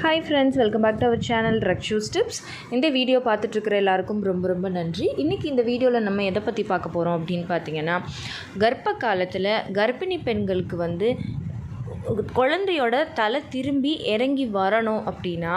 Hi friends, welcome back to our channel Rakshu's tips. இந்த video பார்த்துட்ருக்கிற எல்லாருக்கும் ரொம்ப ரொம்ப நன்றி. இன்றைக்கி இந்த வீடியோவில் நம்ம எதை பற்றி பார்க்க போகிறோம் அப்படின்னு பார்த்தீங்கன்னா, கர்ப்ப காலத்தில் கர்ப்பிணி பெண்களுக்கு குழந்தையோட தலை திரும்பி இறங்கி வரணும் அப்படின்னா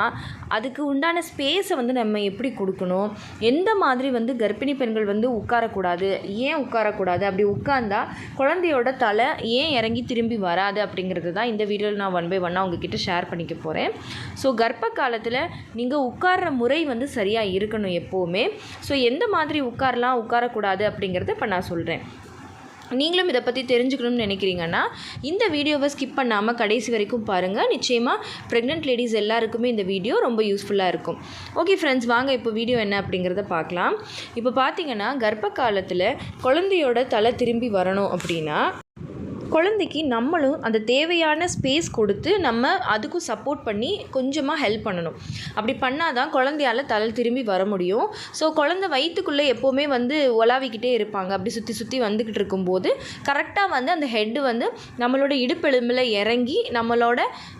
அதுக்கு உண்டான ஸ்பேஸை நம்ம எப்படி கொடுக்கணும், எந்த மாதிரி கர்ப்பிணி பெண்கள் உட்காரக்கூடாது, ஏன் உட்காரக்கூடாது, அப்படி உட்கார்ந்தா குழந்தையோட தலை ஏன் இறங்கி திரும்பி வராது அப்படிங்கிறது தான் இந்த வீடியோவில் நான் 1 by 1 உங்ககிட்ட ஷேர் பண்ணிக்க போகிறேன். ஸோ கர்ப்ப காலத்தில் நீங்கள் உட்கார்ற முறை சரியாக இருக்கணும் எப்போவுமே. ஸோ எந்த மாதிரி உட்காரலாம் உட்காரக்கூடாது அப்படிங்கிறத இப்போ நான் சொல்கிறேன். நீங்களும் இதை பற்றி தெரிஞ்சுக்கணும்னு நினைக்கிறீங்கன்னா இந்த வீடியோவை ஸ்கிப் பண்ணாமல் கடைசி வரைக்கும் பாருங்கள். நிச்சயமாக ப்ரெக்னென்ட் லேடிஸ் எல்லாருக்குமே இந்த வீடியோ ரொம்ப யூஸ்ஃபுல்லாக இருக்கும். ஓகே ஃப்ரெண்ட்ஸ், வாங்க இப்போ வீடியோ என்ன அப்படிங்கிறத பார்க்கலாம். இப்போ பார்த்தீங்கன்னா, கர்ப்ப காலத்தில் குழந்தையோட தலை திரும்பி வரணும் அப்படின்னா குழந்தைக்கு நம்மளும் அந்த தேவையான ஸ்பேஸ் கொடுத்து நம்ம அதுக்கும் சப்போர்ட் பண்ணி கொஞ்சமாக ஹெல்ப் பண்ணணும். அப்படி பண்ணால் தான் குழந்தையால் தலை திரும்பி வர முடியும். ஸோ குழந்தை வயிற்றுக்குள்ளே எப்போவுமே உலாவிக்கிட்டே இருப்பாங்க. அப்படி சுற்றி சுற்றி வந்துக்கிட்டு இருக்கும்போது கரெக்டாக அந்த ஹெட்டு நம்மளோட இடுப்பெலும்பில் இறங்கி நம்மளோட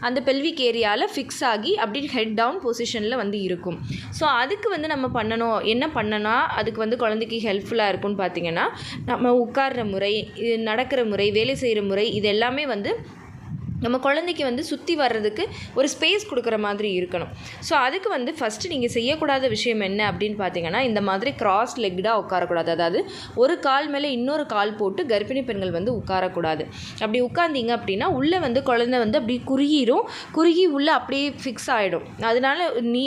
அந்த பெல்விக் ஏரியாவில் ஃபிக்ஸ் ஆகி அப்படி ஹெட் டவுன் பொசிஷனில் இருக்கும். ஸோ அதுக்கு நம்ம பண்ணணும், என்ன பண்ணனா அதுக்கு குழந்தைக்கு ஹெல்ப்ஃபுல்லாக இருக்கும்னு பார்த்திங்கன்னா, நம்ம உட்கார்ற முறை, நடக்கிற முறை, வேலை செய்கிற முறை, இது எல்லாமே நம்ம குழந்தைக்கு சுற்றி வர்றதுக்கு ஒரு ஸ்பேஸ் கொடுக்குற மாதிரி இருக்கணும். ஸோ அதுக்கு ஃபஸ்ட்டு நீங்கள் செய்யக்கூடாத விஷயம் என்ன அப்படின்னு பார்த்தீங்கன்னா, இந்த மாதிரி கிராஸ் லெக்டாக உட்காரக்கூடாது. அதாவது ஒரு கால் மேலே இன்னொரு கால் போட்டு கர்ப்பிணி பெண்கள் உட்காரக்கூடாது. அப்படி உட்கார்ந்தீங்க அப்படின்னா உள்ளே குழந்தை அப்படி குறுகி உள்ளே அப்படியே ஃபிக்ஸ் ஆகிடும். அதனால நீ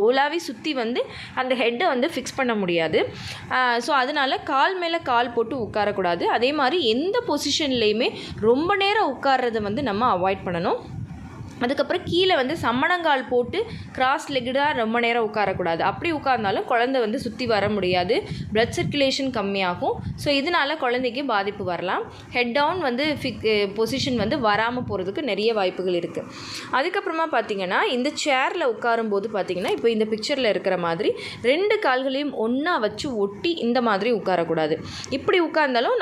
உலாவி சுற்றி அந்த ஹெட்டை ஃபிக்ஸ் பண்ண முடியாது. ஸோ அதனால் கால் மேலே கால் போட்டு உட்காரக்கூடாது. அதே மாதிரி எந்த பொசிஷன்லேயுமே ரொம்ப நேரம் உட்கார்றதை நம்ம அவாய்ட் பண்ணணும். அதுக்கப்புறம் கீழே சம்மணங்கால் போட்டு கிராஸ் லெக்டாக ரொம்ப நேரம் உட்காரக்கூடாது. அப்படி உட்கார்ந்தாலும் குழந்தை சுற்றி வர முடியாது, பிளட் சர்க்குலேஷன் கம்மியாகும். ஸோ இதனால் குழந்தைக்கு பாதிப்பு வரலாம். ஹெட் டவுன் பொசிஷன் வராமல் போகிறதுக்கு நிறைய வாய்ப்புகள் இருக்குது. அதுக்கப்புறமா பார்த்திங்கன்னா, இந்த சேரில் உட்காரும்போது பார்த்திங்கன்னா, இப்போ இந்த பிக்சரில் இருக்கிற மாதிரி 2 கால்களையும் ஒன்றா வச்சு ஒட்டி இந்த மாதிரி உட்காரக்கூடாது. இப்படி உட்கார்ந்தாலும்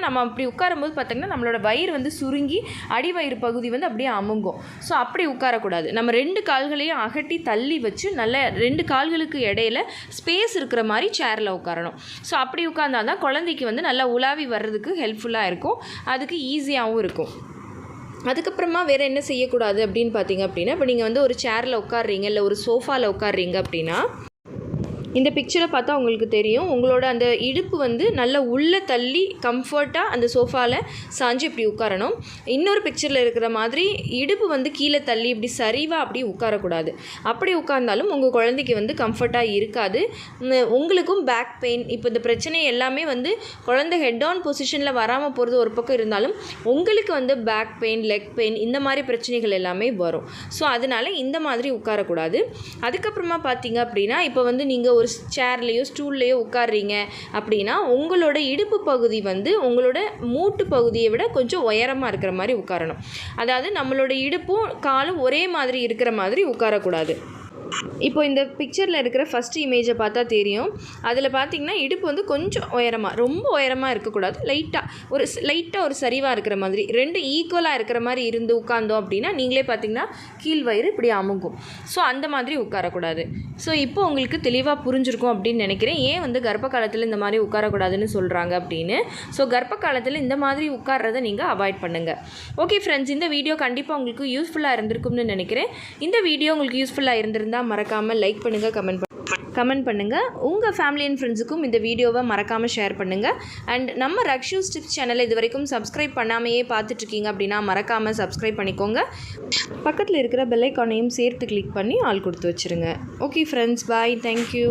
நம்ம அப்படி உட்காரும்போது பார்த்திங்கன்னா நம்மளோட வயிறு சுருங்கி அடிவயிறு பகுதி அப்படியே அமுங்கும். ஸோ அப்படி உட்காரக்கூடாது. நம்ம 2 கால்களையும் அகட்டி தள்ளி வச்சு நல்ல 2 கால்களுக்கு இடையில ஸ்பேஸ் இருக்கிற மாதிரி சேரில் உட்காரணும். ஸோ அப்படி உட்கார்ந்தால் தான் குழந்தைக்கு நல்லா உலாவி வர்றதுக்கு ஹெல்ப்ஃபுல்லாக இருக்கும், அதுக்கு ஈஸியாகவும் இருக்கும். அதுக்கப்புறமா வேறு என்ன செய்யக்கூடாது அப்படின்னு பார்த்தீங்க அப்படின்னா, இப்போ நீங்கள் ஒரு சேரில் உட்காடுறீங்க, இல்லை ஒரு சோஃபாவில் உட்காடுறீங்க அப்படின்னா, இந்த பிக்சரை பார்த்தா உங்களுக்கு தெரியும், உங்களோட அந்த இடுப்பு நல்லா உள்ளே தள்ளி கம்ஃபர்ட்டாக அந்த சோஃபாவில் சாஞ்சு இப்படி உட்காரணும். இன்னொரு பிக்சரில் இருக்கிற மாதிரி இடுப்பு கீழே தள்ளி இப்படி சரிவாக அப்படி உட்காரக்கூடாது. அப்படி உட்கார்ந்தாலும் உங்கள் குழந்தைக்கு கம்ஃபர்ட்டாக இருக்காது. உங்களுக்கும் பேக் பெயின், இப்போ இந்த பிரச்சனை எல்லாமே குழந்தை ஹெட் டவுன் பொசிஷனில் வராமல் போகிறது ஒரு பக்கம் இருந்தாலும் உங்களுக்கு பேக் பெயின், லெக் பெயின், இந்த மாதிரி பிரச்சனைகள் எல்லாமே வரும். ஸோ அதனால் இந்த மாதிரி உட்காரக்கூடாது. அதுக்கப்புறமா பார்த்தீங்க அப்படின்னா, இப்போ நீங்கள் ஒரு சேர்லேயோ ஸ்டூல்லையோ உட்கார்றீங்க அப்படின்னா உங்களோட இடுப்பு பகுதி உங்களோட மூட்டு பகுதியை விட கொஞ்சம் உயரமாக இருக்கிற மாதிரி உட்காரணும். அதாவது நம்மளோட இடுப்பும் காலும் ஒரே மாதிரி இருக்கிற மாதிரி உட்காரக்கூடாது. இப்போ இந்த பிக்சரில் இருக்கிற ஃபஸ்ட் இமேஜை பார்த்தா தெரியும், அதில் பார்த்திங்கன்னா இடுப்பு கொஞ்சம் உயரமாக, ரொம்ப உயரமாக இருக்கக்கூடாது, லைட்டாக ஒரு சரிவாக இருக்கிற மாதிரி 2 ஈக்குவலாக இருக்கிற மாதிரி இருந்து உட்கார்ந்தோம் அப்படின்னா நீங்களே பார்த்திங்கன்னா கீழ் வயிறு இப்படி அமுங்கும். ஸோ அந்த மாதிரி உட்காரக்கூடாது. ஸோ இப்போ உங்களுக்கு தெளிவாக புரிஞ்சிருக்கும் அப்படின்னு நினைக்கிறேன், ஏன் கர்ப்ப காலத்தில் இந்த மாதிரி உட்காரக்கூடாதுன்னு சொல்கிறாங்க அப்படின்னு. ஸோ கர்ப்ப காலத்தில் இந்த மாதிரி உட்கார்றதை நீங்கள் அவாய்ட் பண்ணுங்கள். ஓகே ஃப்ரெண்ட்ஸ், இந்த வீடியோ கண்டிப்பாக உங்களுக்கு யூஸ்ஃபுல்லாக இருந்திருக்கும்னு நினைக்கிறேன். இந்த வீடியோ உங்களுக்கு யூஸ்ஃபுல்லாக இருந்திருந்தால் மறக்காமல் லைக் பண்ணுங்கள், கமெண்ட் பண்ணுங்கள். உங்கள் ஃபேமிலி அண்ட் ஃப்ரெண்ட்ஸுக்கும் இந்த வீடியோவை மறக்காமல் ஷேர் பண்ணுங்கள். அண்ட் நம்ம ரக்ஷூஸ் டிப்ஸ் சேனலை இது வரைக்கும் சப்ஸ்கிரைப் பண்ணாமையே பார்த்துட்ருக்கீங்க அப்படின்னா மறக்காமல் சப்ஸ்கிரைப் பண்ணிக்கோங்க. பக்கத்தில் இருக்கிற பெல் ஐக்கானையும் சேர்த்து கிளிக் பண்ணி ஆல் கொடுத்து வச்சுருங்க. ஓகே ஃப்ரெண்ட்ஸ், பாய், தேங்க்யூ.